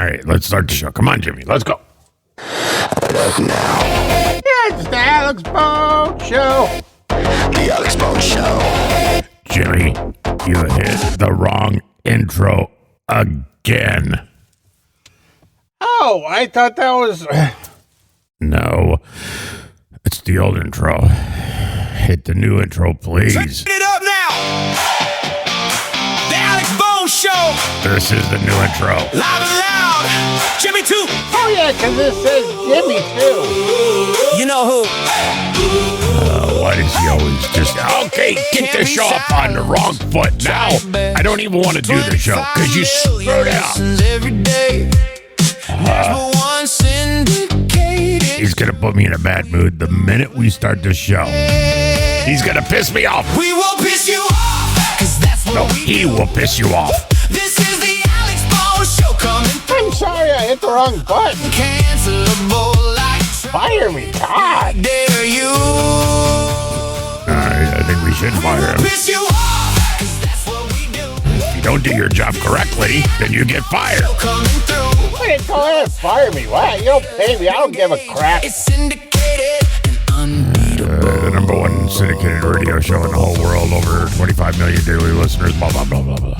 All right, let's start the show. Come on, Jimmy. Let's go. Now, It's the Alex Bone Show. the Alex Bone Show. Jimmy, you hit the wrong intro again. Oh, I thought that was... No, it's the old intro. Hit the new intro, please. Turn it up now. The Alex Bone Show. This is the new intro. Loud and loud. Jimmy too. Oh, yeah, because this says Jimmy, too. You know who? Why does he always just... Okay, get the show up on the wrong foot. Now, I don't even want to do the show because you screwed up. He's going to put me in a bad mood the minute we start the show. He's going to piss me off. We will piss you off. Cause that's what No, we he do. will piss you off. This is the Alex Bone Show coming I'm sorry I hit the wrong button. cancelable like Fire me, God. dare you. I think we should fire him. Piss you off. Cause that's what we do. If you don't do your job correctly, then you get fired. Coming through. Wait, go ahead and fire me. What? You don't pay me. I don't give a crap. It's syndicated and unbeatable. The number one syndicated radio show in the whole world, over 25 million daily listeners, blah, blah, blah, blah, blah.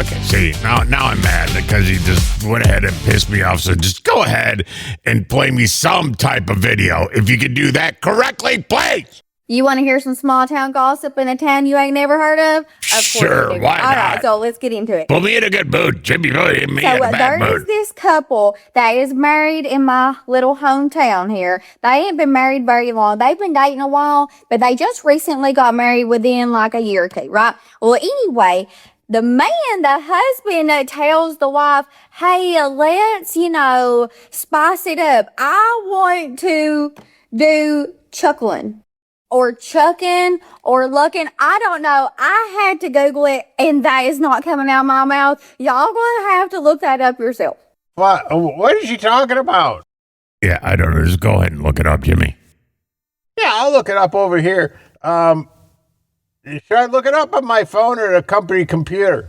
Okay, see, now I'm mad because he just went ahead and pissed me off. So just go ahead and play me some type of video. If you can do that correctly, please. You want to hear some small town gossip in a town you ain't never heard of? Of course Sure, you do. why All right, not? so let's get into it. Put me in a good mood. Jimmy, put me in a bad There is mood. this couple that is married in my little hometown here. They ain't been married very long. They've been dating a while, but they just recently got married within like a year or two, right? Well, anyway, the husband tells the wife, hey, let's, spice it up. I want to do chuckling. Or chucking or lucking. I don't know. I had to Google it and that is not coming out of my mouth. Y'all gonna have to look that up yourself. What is she talking about? Yeah, I don't know. Just go ahead and look it up, Jimmy. Yeah, I'll look it up over here. Should I look it up on my phone or the company computer?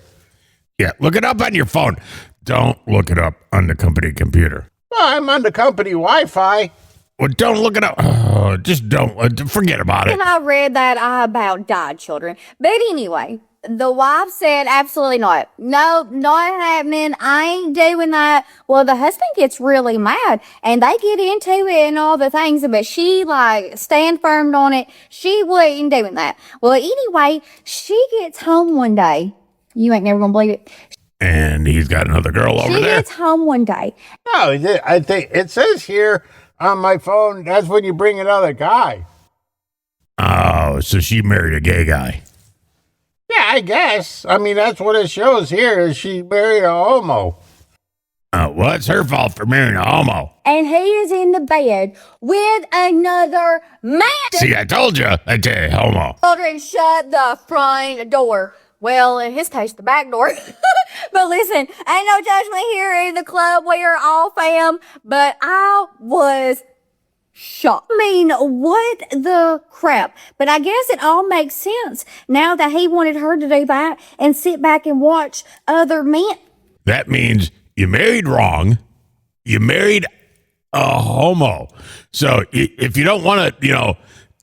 Yeah, look it up on your phone. Don't look it up on the company computer. Well, I'm on the company Wi-Fi. Well, don't look it up. Oh, just don't. Forget about it. And I read that I about died children. But anyway, the wife said absolutely not. No, not happening. I ain't doing that. Well, the husband gets really mad and they get into it and all the things, but she stand firm on it. She wasn't doing that. Well, anyway, she gets home one day. You ain't never gonna believe it. And he's got another girl over She there. gets home one day. No, I think it says here on my phone, that's when you bring another guy. Oh, so she married a gay guy. Yeah, I guess. I mean, that's what it shows here, is she married a homo. Well, it's her fault for marrying a homo. And he is in the bed with another man. See, I told you. I tell you, homo. Children, shut the front door. Well, in his case, the back door. But listen, ain't no judgment here in the club. We are all fam. But I was shocked. I mean, what the crap? But I guess it all makes sense now that he wanted her to do that and sit back and watch other men. That means you married wrong. You married a homo. So if you don't want to,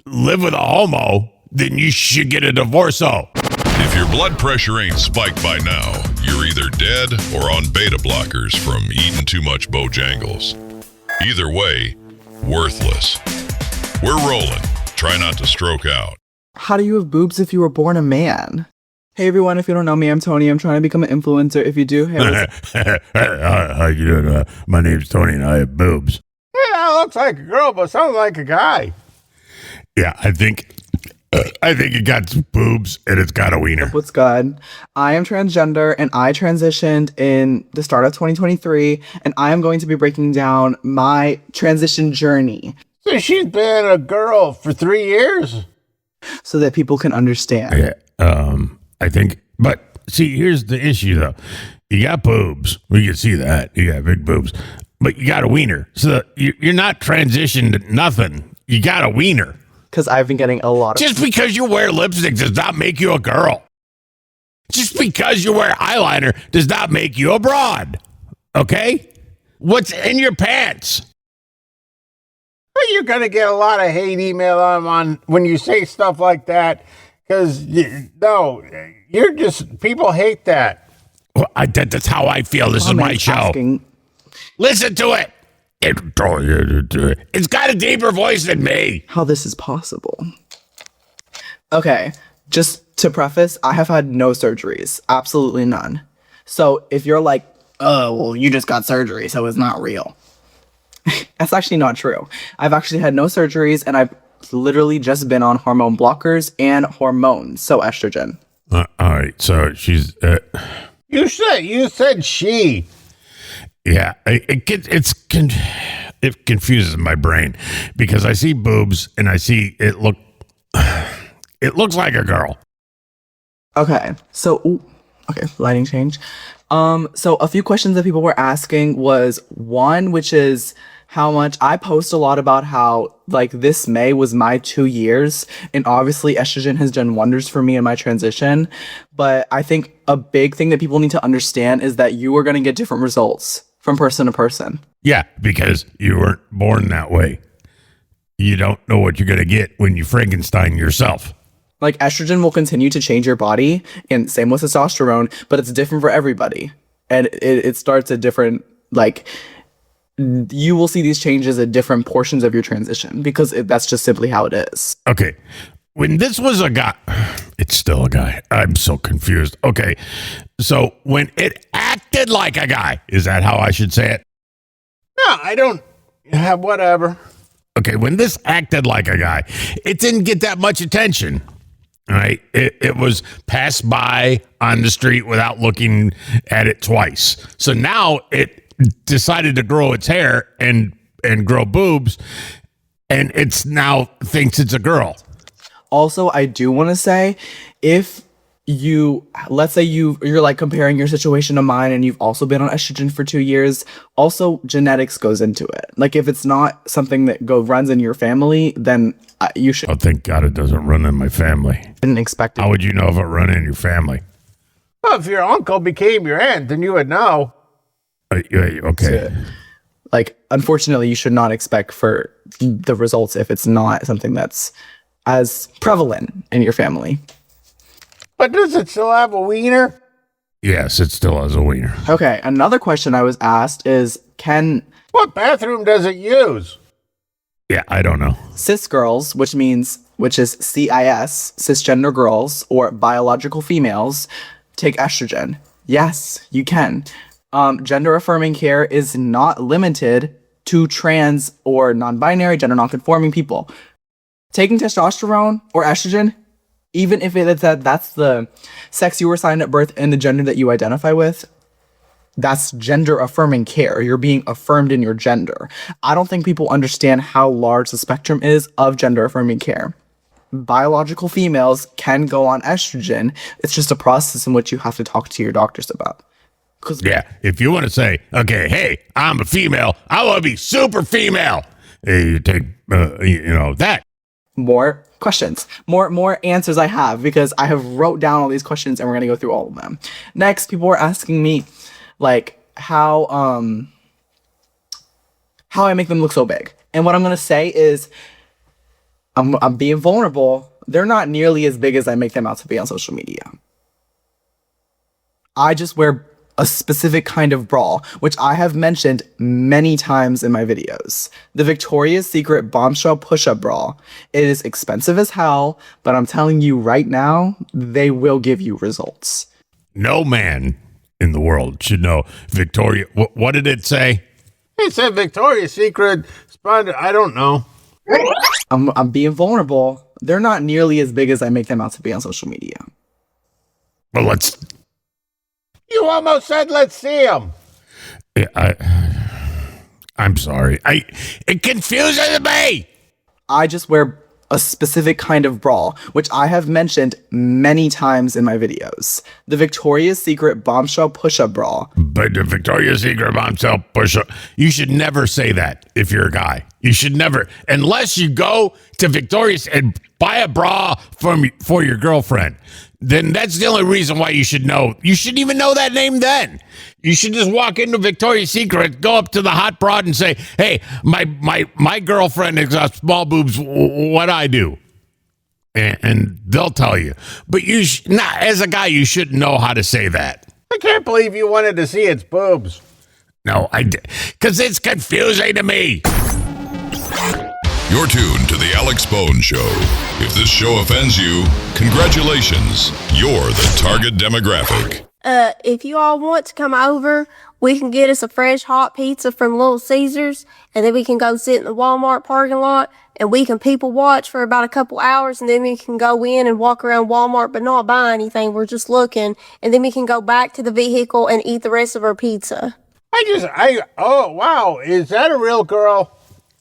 live with a homo, then you should get a divorce-o. If your blood pressure ain't spiked by now, you're either dead or on beta blockers from eating too much Bojangles. Either way, worthless. We're rolling. Try not to stroke out. How do you have boobs if you were born a man? Hey everyone, if you don't know me, I'm Toni. I'm trying to become an influencer. If you do, hey, How you doing? My name's Toni and I have boobs. Yeah, it looks like a girl, but sounds like a guy. Yeah, I think it got some boobs and it's got a wiener. what's good? I am transgender and I transitioned in the start of 2023 and I am going to be breaking down my transition journey So she's been a girl for 3 years? so that people can understand. Yeah, I think, but see, here's the issue though. You got boobs. We can see that. You got big boobs, but you got a wiener. So you're not transitioned to nothing. You got a wiener. Because I've been getting a lot of... Just because you wear lipstick does not make you a girl. Just because you wear eyeliner does not make you a broad. Okay? What's in your pants? Well, you're going to get a lot of hate email on when you say stuff like that. Because, you're just, people hate that. Well, that's how I feel. This is my show. Asking, Listen to it. It's got a deeper voice than me. how this is possible. Okay, just to preface, I have had no surgeries, absolutely none. So if you're like, oh, well, you just got surgery, so it's not real. That's actually not true. I've actually had no surgeries, and I've literally just been on hormone blockers and hormones, so estrogen. All right, so she's... You said she. Yeah, it confuses my brain because I see boobs and I see it looks like a girl. Okay, so lighting change. So a few questions that people were asking was one, which is how much I post a lot about how like this May was my 2 years, and obviously estrogen has done wonders for me in my transition. But I think a big thing that people need to understand is that you are going to get different results from person to person. Yeah, because you weren't born that way. You don't know what you're going to get when you Frankenstein yourself. Like estrogen will continue to change your body, and same with testosterone, but it's different for everybody. And it starts at different, like, you will see these changes at different portions of your transition because that's just simply how it is. Okay. When this was a guy, it's still a guy. I'm so confused. Okay. So when it acted like a guy, is that how I should say it? No, I don't. Whatever. Okay. When this acted like a guy, it didn't get that much attention. All right. It was passed by on the street without looking at it twice. So now it decided to grow its hair and grow boobs, and it's now thinks it's a girl. Also, I do want to say, if you, let's say you're like comparing your situation to mine and you've also been on estrogen for 2 years, also genetics goes into it. Like if it's not something that runs in your family, then you should. Oh, thank God it doesn't run in my family. Didn't expect it. How would you know if it run in your family? Well, if your uncle became your aunt, then you would know. Okay. Like, unfortunately, you should not expect for the results if it's not something that's as prevalent in your family. But does it still have a wiener? Yes, it still has a wiener. Okay, another question I was asked is, What bathroom does it use? Yeah, I don't know. cis girls, which is CIS, cisgender girls, or biological females, take estrogen? Yes, you can. Gender affirming care is not limited to trans or non-binary, gender non-conforming people. Taking testosterone or estrogen, even if that's the sex you were assigned at birth and the gender that you identify with, that's gender affirming care. You're being affirmed in your gender. I don't think people understand how large the spectrum is of gender affirming care. Biological females can go on estrogen. It's just a process in which you have to talk to your doctors about. Yeah, if you want to say, okay, hey, I'm a female, I want to be super female. Hey, you take, that. More questions, more answers I have, because I have wrote down all these questions and we're going to go through all of them. Next, people were asking me, like, how I make them look so big. And what I'm going to say is, I'm being vulnerable. They're not nearly as big as I make them out to be on social media. I just wear a specific kind of bra, which I have mentioned many times in my videos. The Victoria's Secret Bombshell Push-Up Bra. It is expensive as hell, but I'm telling you right now, they will give you results. No man in the world should know Victoria. What did it say? It said Victoria's Secret. I don't know. I'm being vulnerable. They're not nearly as big as I make them out to be on social media. Well, You almost said let's see them. I'm sorry. It confuses me. I just wear a specific kind of bra, which I have mentioned many times in my videos. The Victoria's Secret Bombshell Push-Up Bra. But the Victoria's Secret Bombshell Push-Up, you should never say that if you're a guy. You should never, unless you go to Victoria's and buy a bra for your girlfriend. Then that's the only reason why you should know. You shouldn't even know that name then. You should just walk into Victoria's Secret, go up to the hot broad and say, hey, my girlfriend has got small boobs. What I do? And they'll tell you. But as a guy, you shouldn't know how to say that. I can't believe you wanted to see its boobs. No, I did. Because it's confusing to me. You're tuned to The Alex Bone Show. If this show offends you, congratulations. You're the target demographic. If you all want to come over, we can get us a fresh hot pizza from Little Caesars, and then we can go sit in the Walmart parking lot, and we can people watch for about a couple hours, and then we can go in and walk around Walmart but not buy anything. We're just looking, and then we can go back to the vehicle and eat the rest of our pizza. Oh, wow. Is that a real girl?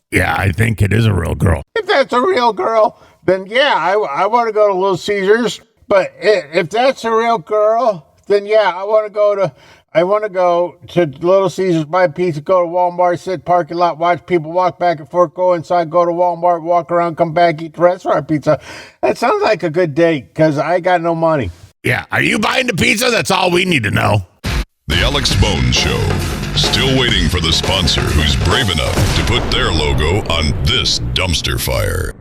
Yeah, I think it is a real girl. If that's a real girl, then yeah, I want to go to Little Caesars. But if that's a real girl, then yeah, I want to go to Little Caesars, buy pizza, go to Walmart, sit parking lot, watch people walk back and forth, go inside, go to Walmart, walk around, come back, eat the restaurant pizza. That sounds like a good date because I got no money. Yeah, are you buying the pizza? That's all we need to know. The Alex Bone Show. Still waiting for the sponsor who's brave enough to put their logo on this dumpster fire.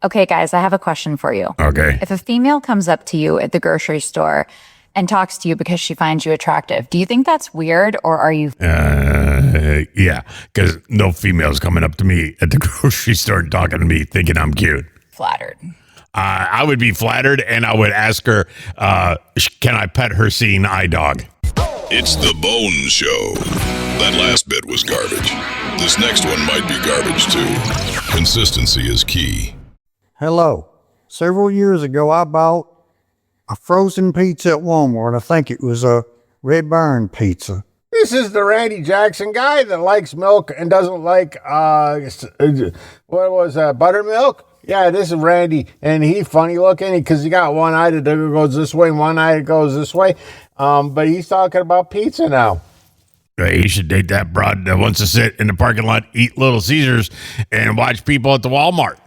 Okay, guys, I have a question for you. Okay. If a female comes up to you at the grocery store and talks to you because she finds you attractive, do you think that's weird, or are you... Yeah, because no female's coming up to me at the grocery store and talking to me thinking I'm cute. flattered? I would be flattered, and I would ask her, can I pet her seeing eye dog? It's the Bone Show. That last bit was garbage. This next one might be garbage too. Consistency is key. Hello. Several years ago, I bought a frozen pizza at Walmart. I think it was a Red Barn pizza. This is the Randy Jackson guy that likes milk and doesn't like, buttermilk? Yeah, this is Randy, and he's funny looking because he got one eye that goes this way and one eye that goes this way. But he's talking about pizza now. You should date that broad that wants to sit in the parking lot, eat Little Caesars, and watch people at the Walmart.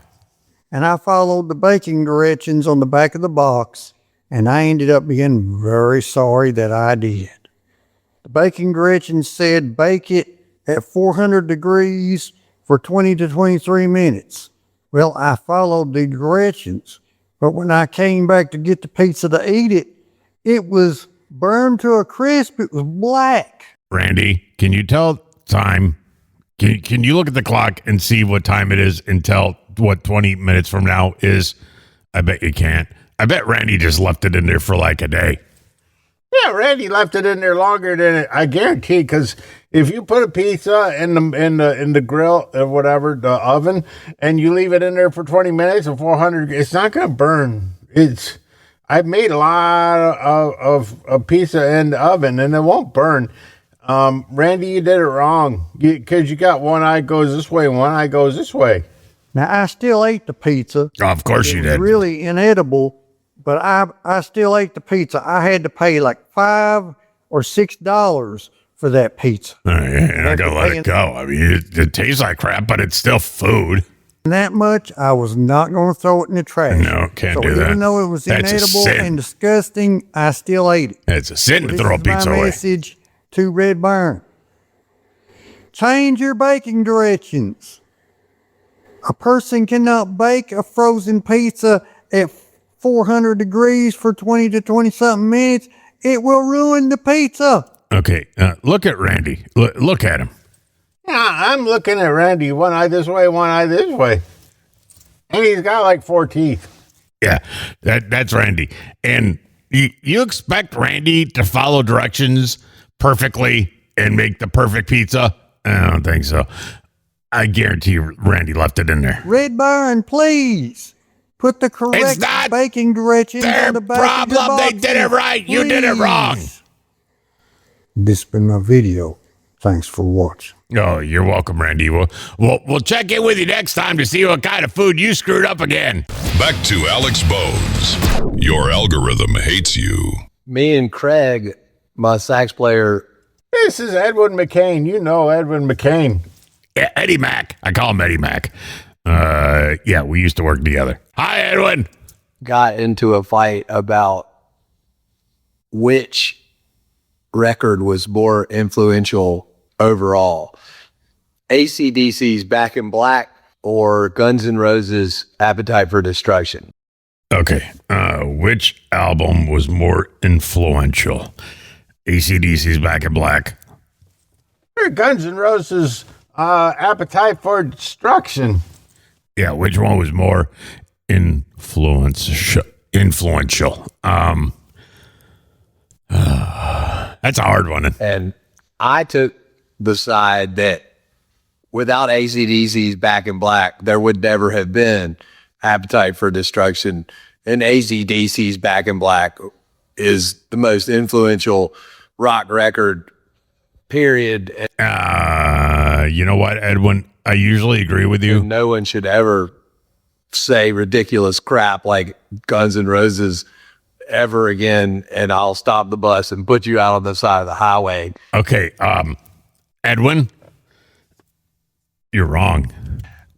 And I followed the baking directions on the back of the box, and I ended up being very sorry that I did. The baking directions said bake it at 400 degrees for 20 to 23 minutes. Well, I followed the directions, but when I came back to get the pizza to eat it, it was burned to a crisp. It was black. Randy, can you tell time? Can you look at the clock and see what time it is and tell what 20 minutes from now is? I bet you can't. I bet Randy just left it in there for like a day. Yeah, Randy left it in there longer than it, I guarantee, because if you put a pizza in the grill or whatever, the oven, and you leave it in there for 20 minutes or 400, it's not going to burn. I've made a lot of pizza in the oven, and it won't burn. Randy, you did it wrong because you got one eye goes this way and one eye goes this way. Now, I still ate the pizza. Oh, of course you did. It was really inedible, but I still ate the pizza. I had to pay like $5 or $6 for that pizza. You're not going to let it go. I mean, it tastes like crap, but it's still food. That much, I was not going to throw it in the trash. No, can't do that. So even though it was inedible and disgusting, I still ate it. It's a sin to throw a pizza away. My message to Red Barn. Change your baking directions. A person cannot bake a frozen pizza at 400 degrees for 20 to 20-something minutes. It will ruin the pizza. Okay, look at Randy. Look at him. Yeah, I'm looking at Randy. One eye this way, one eye this way. And he's got like 4 teeth. Yeah, that's Randy. And you expect Randy to follow directions perfectly and make the perfect pizza? I don't think so. I guarantee you Randy left it in there. Red Barn, please. Put the correct baking directions on the back of your box. They did it right. Please. You did it wrong. This has been my video. Thanks for watching. Oh, you're welcome, Randy. We'll check in with you next time to see what kind of food you screwed up again. Back to Alex Bones. Your algorithm hates you. Me and Craig, my sax player. This is Edwin McCain. You know Edwin McCain. Yeah, Eddie Mac. I call him Eddie Mac. Yeah, we used to work together. Hi, Edwin. Got into a fight about which record was more influential overall? AC/DC's Back in Black or Guns N' Roses' Appetite for Destruction? Okay. Which album was more influential? AC/DC's Back in Black. Guns N' Roses' Appetite for Destruction. Yeah, which one was more influential? That's a hard one. And I took the side that without AC/DC's Back in Black, there would never have been Appetite for Destruction. And AC/DC's Back in Black is the most influential rock record, period. You know what, Edwin? I usually agree with you. And no one should ever say ridiculous crap like Guns N' Roses ever again, and I'll stop the bus and put you out on the side of the highway. Okay, Edwin, you're wrong.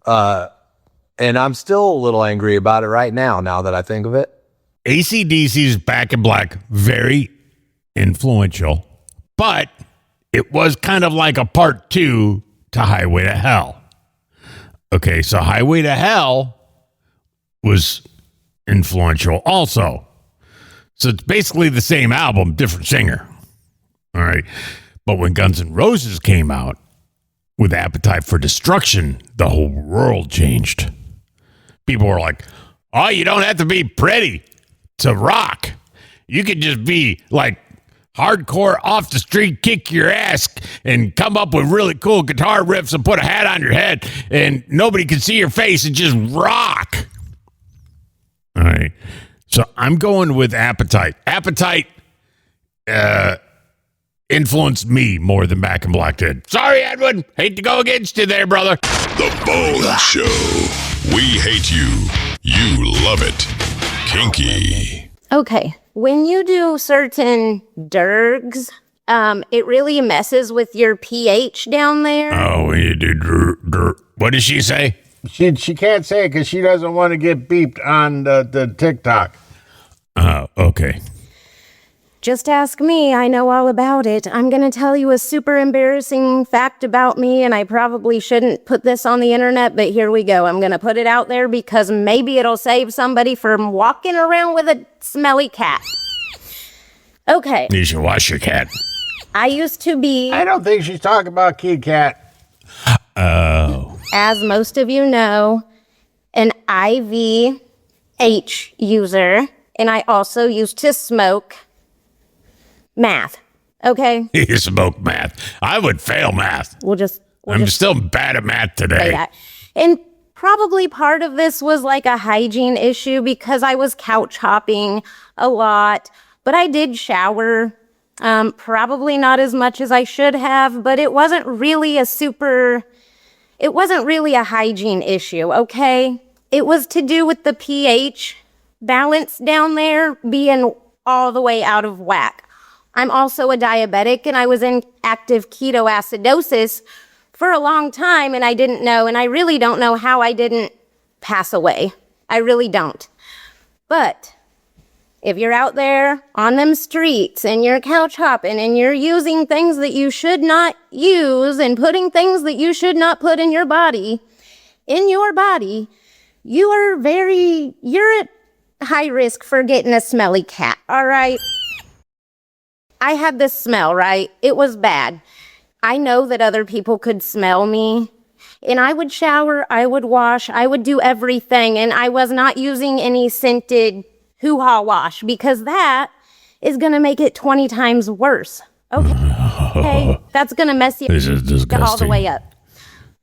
And I'm still a little angry about it right now that I think of it. AC/DC's Back in Black, very influential, but it was kind of like a part 2 to Highway to Hell. Okay, so Highway to Hell was influential also. So it's basically the same album, different singer. All right. But when Guns N' Roses came out with Appetite for Destruction, the whole world changed. People were like, oh, you don't have to be pretty to rock. You could just be like hardcore off the street, kick your ass and come up with really cool guitar riffs and put a hat on your head and nobody can see your face and just rock. All right. So I'm going with Appetite. Appetite influenced me more than Back in Black did. Sorry, Edwin. Hate to go against you there, brother. The Bone Show. We hate you. You love it. Kinky. Okay. When you do certain dergs, it really messes with your pH down there. Oh, when you do what did she say? She can't say it because she doesn't want to get beeped on the TikTok. Okay. Just ask me. I know all about it. I'm going to tell you a super embarrassing fact about me, and I probably shouldn't put this on the internet, but here we go. I'm going to put it out there because maybe it'll save somebody from walking around with a smelly cat. Okay. You should wash your cat. I used to be... I don't think she's talking about Kid Cat. Oh. As most of you know, an IVH user, and I also used to smoke math. Okay? You smoke math. I would fail math. I'm still bad at math today. Say that. And probably part of this was like a hygiene issue because I was couch hopping a lot, but I did shower. Probably not as much as I should have, but it wasn't really a hygiene issue, okay? It was to do with the pH balance down there being all the way out of whack. I'm also a diabetic, and I was in active ketoacidosis for a long time, and I didn't know, and I really don't know how I didn't pass away. I really don't. But if you're out there on them streets and you're couch hopping and you're using things that you should not use and putting things that you should not put in your body, you're at high risk for getting a smelly cat, all right? I had this smell, right? It was bad. I know that other people could smell me, and I would shower, I would wash, I would do everything, and I was not using any scented hoo-ha wash because that is going to make it 20 times worse. Okay, that's going to mess you This is disgusting. all the way up.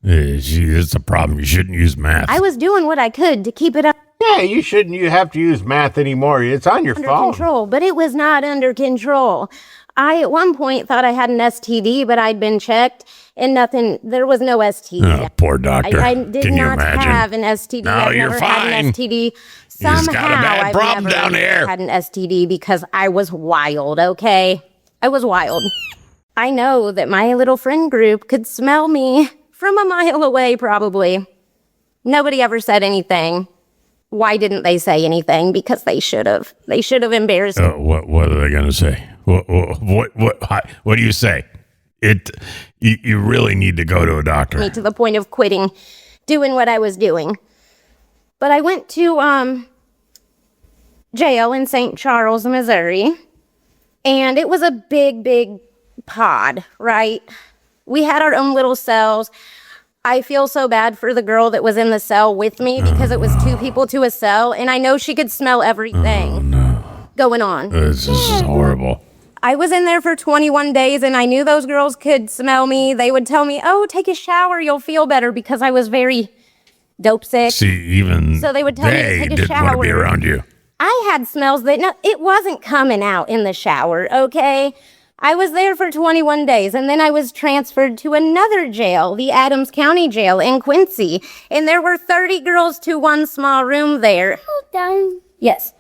It's a problem. You shouldn't use math. I was doing what I could to keep it up. Yeah, you shouldn't. You have to use math anymore. It's on your Under phone. control, but it was not under control. I, at one point, thought I had an STD, but I'd been checked, and there was no STD. Oh, poor doctor. I did Can you not imagine? have an STD. No, I've you're never had an fine. STD. You just got a bad I've problem never down here. had an STD because I was wild, okay? I was wild. I know that my little friend group could smell me from a mile away, probably. Nobody ever said anything. Why didn't they say anything? Because they should have. They should have embarrassed me. What are they going to say? What do you say? You really need to go to a doctor. Me to the point of quitting doing what I was doing. But I went to jail in St. Charles, Missouri, and it was a big pod, right? We had our own little cells. I feel so bad for the girl that was in the cell with me because it was 2 people to a cell, and I know she could smell everything going on. This is horrible. I was in there for 21 days, and I knew those girls could smell me. They would tell me, oh, take a shower, you'll feel better, because I was very dope sick. See, even so they would tell me to take a didn't shower. want to be around you. I had smells that, no, it wasn't coming out in the shower, okay? I was there for 21 days, and then I was transferred to another jail, the Adams County Jail in Quincy, and there were 30 girls to one small room there. Done. Yes.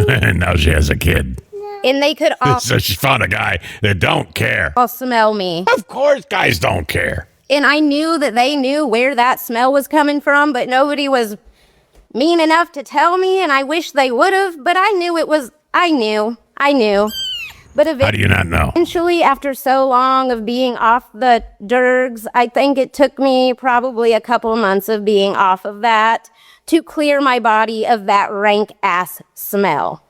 And now she has a kid. And they could all So she found a guy that don't care. smell me. Of course guys don't care. And I knew that they knew where that smell was coming from, but nobody was mean enough to tell me, and I wish they would have, but I knew it was, I knew. But How do you not know? eventually, after so long of being off the dergs, I think it took me probably a couple months of being off of that to clear my body of that rank ass smell.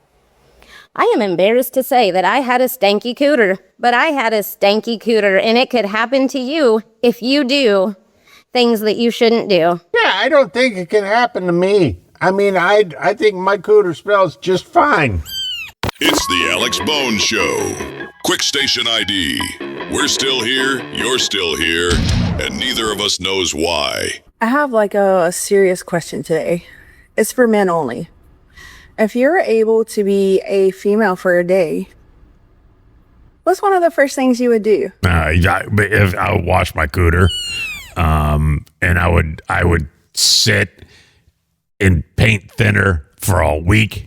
I am embarrassed to say that I had a stanky cooter, but I had a stanky cooter, and it could happen to you if you do things that you shouldn't do. Yeah, I don't think it can happen to me. I mean, I think my cooter smells just fine. It's the Alex Bone Show. Quick station ID. We're still here, you're still here, and neither of us knows why. I have like a serious question today. It's for men only. If you're able to be a female for a day, what's one of the first things you would do? If I would wash my cooter, and I would sit in paint thinner for a week,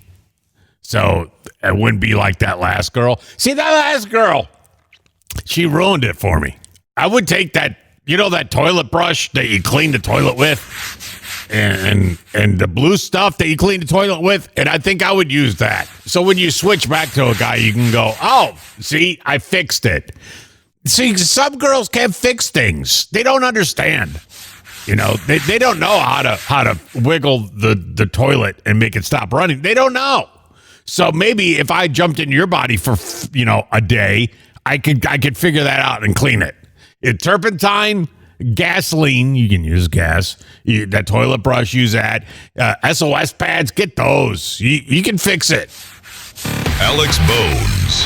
so it wouldn't be like that last girl. See, that last girl, she ruined it for me. I would take that, that toilet brush that you clean the toilet with, and the blue stuff that you clean the toilet with, and I think I would use that. So when you switch back to a guy, you can go, oh, see, I fixed it. See, some girls can't fix things. They don't understand. They don't know how to wiggle the toilet and make it stop running. They don't know. So maybe if I jumped into your body for a day, I could figure that out and clean it. Turpentine, gasoline, you can use gas. That toilet brush, use that. SOS pads, get those. You can fix it. Alex Bones.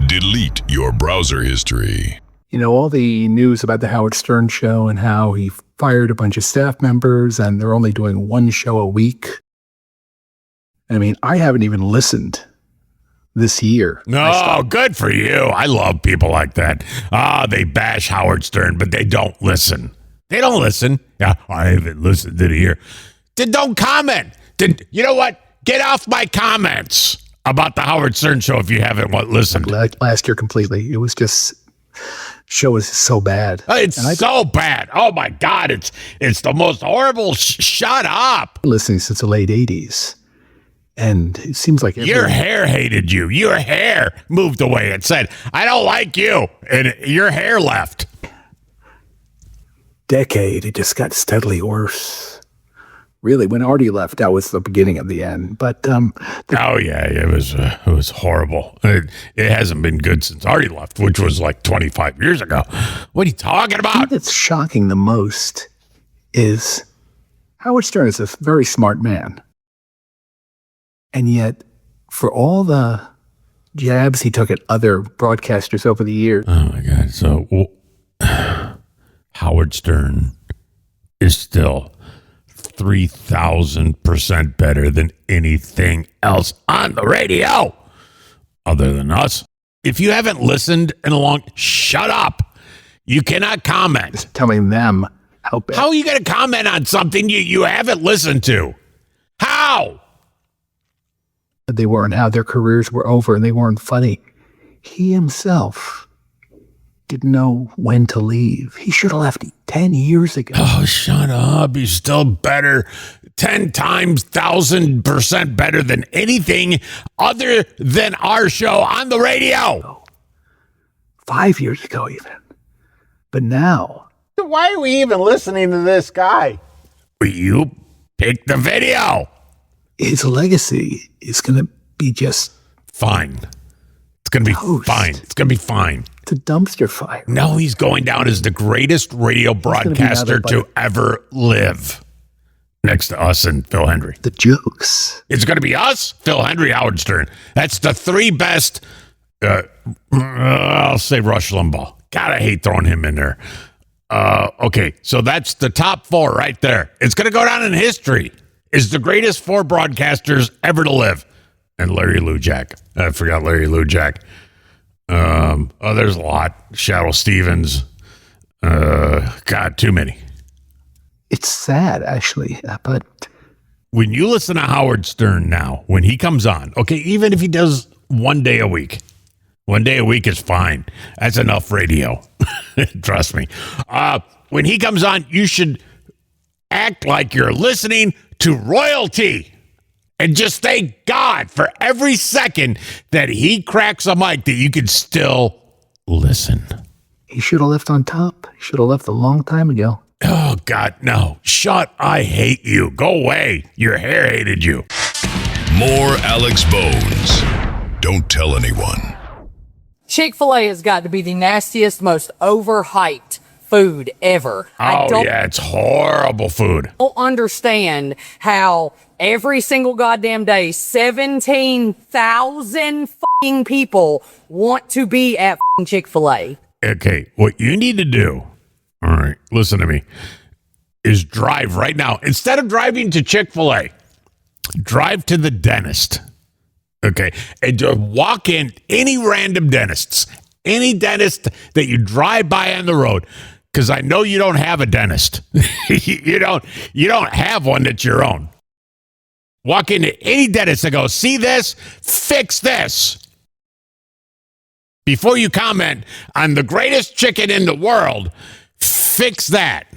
Delete your browser history. All the news about the Howard Stern show and how he fired a bunch of staff members and they're only doing one show a week. I mean, I haven't even listened this year. No, good for you. I love people like that. They bash Howard Stern, but they don't listen. They don't listen. Yeah, I haven't listened to the year. Then don't comment. You know what? Get off my comments about the Howard Stern show if you haven't listened. Last year completely. It was just, show is so bad. It's so bad. Oh my God. It's the most horrible. Shut up. Listening since the late 80s. And it seems like your hair hated you. Your hair moved away. It said, I don't like you. And your hair left. Decade, it just got steadily worse. Really, when Artie left, that was the beginning of the end. But it was horrible. It hasn't been good since Artie left, which was like 25 years ago. What are you talking about? The thing that's shocking the most is Howard Stern is a very smart man. And yet, for all the jabs he took at other broadcasters over the years. Oh, my God. So, Howard Stern is still 3,000% better than anything else on the radio other than us. If you haven't listened in a long, shut up. You cannot comment. Just telling them how bad. How are you going to comment on something you haven't listened to? How? They weren't, how their careers were over and they weren't funny. He himself didn't know when to leave. He should have left 10 years ago. Oh, shut up. He's still better. 10 times, 1,000% better than anything other than our show on the radio. 5 years ago, even. But now. Why are we even listening to this guy? You picked the video. His legacy is going to be just fine. It's going to be fine. It's going to be fine. It's a dumpster fire. No, he's going down as the greatest radio broadcaster to ever live. Next to us and Phil Hendry. The jokes. It's going to be us, Phil Hendry, Howard Stern. That's the three best. I'll say Rush Limbaugh. God, I hate throwing him in there. Okay, so that's the top four right there. It's going to go down in history. It's the greatest four broadcasters ever to live. And Larry Lujak. I forgot Larry Lujak. There's a lot. Shadow Stevens. God, too many. It's sad, actually, but when you listen to Howard Stern now, when he comes on, okay, even if he does 1 day a week is fine. That's enough radio. Trust me. When he comes on, you should act like you're listening to royalty and just thank God for every second that he cracks a mic that you can still listen. He should have left on top. He should have left a long time ago. Oh, God, no. Shut. I hate you. Go away. Your hair hated you. More Alex Bones. Don't tell anyone. Chick-fil-A has got to be the nastiest, most overhyped food ever. Yeah, it's horrible food. I don't understand how every single goddamn day, 17,000 fucking people want to be at fucking Chick-fil-A. Okay, what you need to do, all right, listen to me, is drive right now. Instead of driving to Chick-fil-A, drive to the dentist. Okay, and just walk in any random dentists, any dentist that you drive by on the road, because I know you don't have a dentist. you don't have one that's your own. Walk into any dentist and go, see this? Fix this. Before you comment on the greatest chicken in the world, fix that.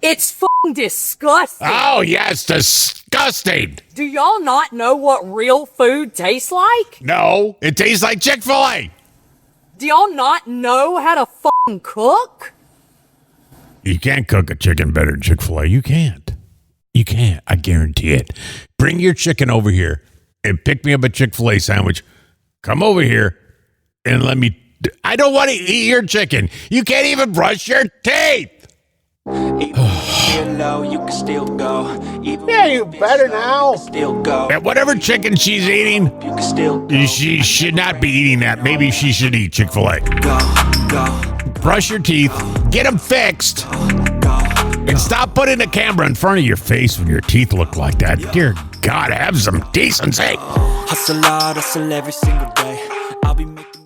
It's fucking disgusting. Oh, yes, disgusting. Do y'all not know what real food tastes like? No, it tastes like Chick-fil-A. Do y'all not know how to fucking cook? You can't cook a chicken better than Chick-fil-A. You can't. You can't. I guarantee it. Bring your chicken over here and pick me up a Chick-fil-A sandwich. Come over here and let me. I don't want to eat your chicken. You can't even brush your teeth. Yeah, you better now. And whatever chicken she's eating, she should not be eating that. Maybe she should eat Chick-fil-A. Brush your teeth. Get them fixed. And stop putting the camera in front of your face when your teeth look like that. Dear God, have some decency. Hustle hard, hustle every single day. I'll be making